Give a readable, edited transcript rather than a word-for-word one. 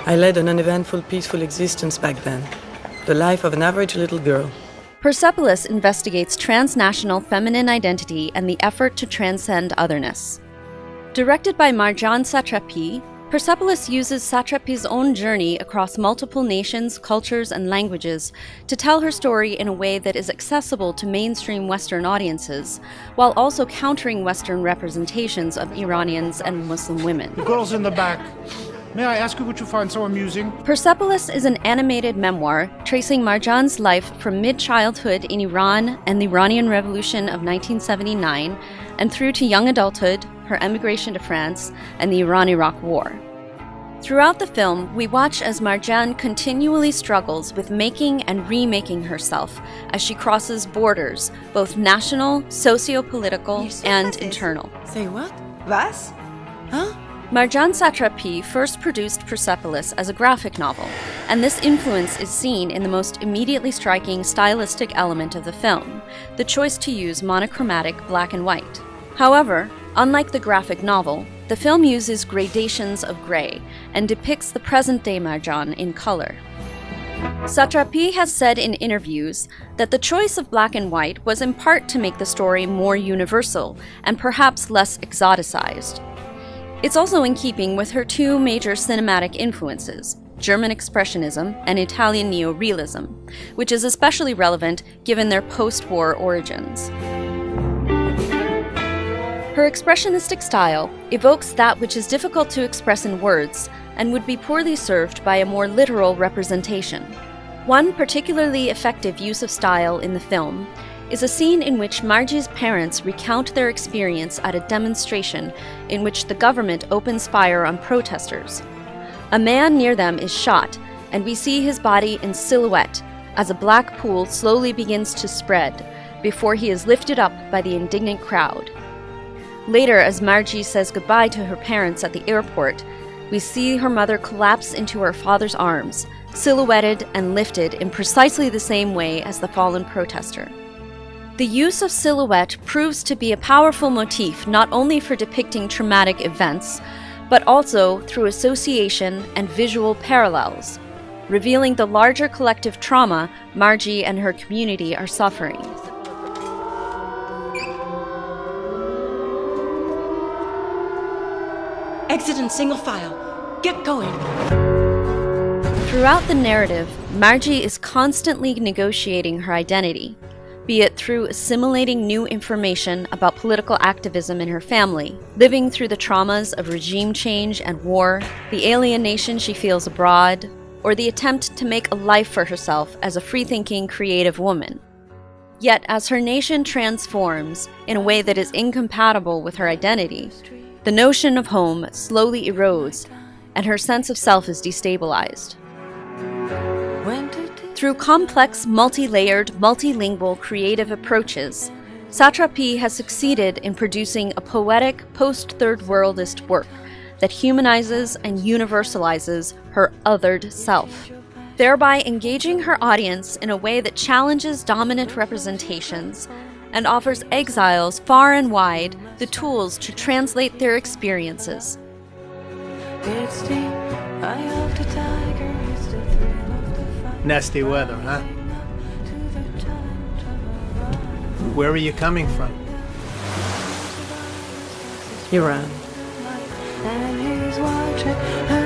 I led an uneventful, peaceful existence back then. The life of an average little girl. Persepolis investigates transnational feminine identity and the effort to transcend otherness. Directed by Marjan Satrapi, Persepolis uses Satrapi's own journey across multiple nations, cultures, and languages to tell her story in a way that is accessible to mainstream Western audiences, while also countering Western representations of Iranians and Muslim women. The girls in the back. May I ask you what you find so amusing? Persepolis is an animated memoir tracing Marjan's life from mid-childhood in Iran and the Iranian Revolution of 1979 and through to young adulthood, her emigration to France, and the Iran-Iraq War. Throughout the film, we watch as Marjan continually struggles with making and remaking herself as she crosses borders, both national, socio-political, and internal. Say what? Was? Huh? Marjan Satrapi first produced Persepolis as a graphic novel, and this influence is seen in the most immediately striking stylistic element of the film, the choice to use monochromatic black and white. However, unlike the graphic novel, the film uses gradations of gray and depicts the present-day Marjan in color. Satrapi has said in interviews that the choice of black and white was in part to make the story more universal and perhaps less exoticized. It's also in keeping with her two major cinematic influences, German Expressionism and Italian Neorealism, which is especially relevant given their post-war origins. Her expressionistic style evokes that which is difficult to express in words and would be poorly served by a more literal representation. One particularly effective use of style in the film is a scene in which Marji's parents recount their experience at a demonstration in which the government opens fire on protesters. A man near them is shot, and we see his body in silhouette as a black pool slowly begins to spread before he is lifted up by the indignant crowd. Later, as Marji says goodbye to her parents at the airport, we see her mother collapse into her father's arms, silhouetted and lifted in precisely the same way as the fallen protester. The use of silhouette proves to be a powerful motif not only for depicting traumatic events, but also through association and visual parallels, revealing the larger collective trauma Marji and her community are suffering. Exit in single file. Get going. Throughout the narrative, Marji is constantly negotiating her identity, be it through assimilating new information about political activism in her family, living through the traumas of regime change and war, the alienation she feels abroad, or the attempt to make a life for herself as a free-thinking, creative woman. Yet, as her nation transforms in a way that is incompatible with her identity, the notion of home slowly erodes, and her sense of self is destabilized. Through complex, multi-layered, multilingual creative approaches, Satrapi has succeeded in producing a poetic, post-Third Worldist work that humanizes and universalizes her othered self, thereby engaging her audience in a way that challenges dominant representations and offers exiles far and wide the tools to translate their experiences. Nasty weather, huh? Where are you coming from? Iran. And he's watching.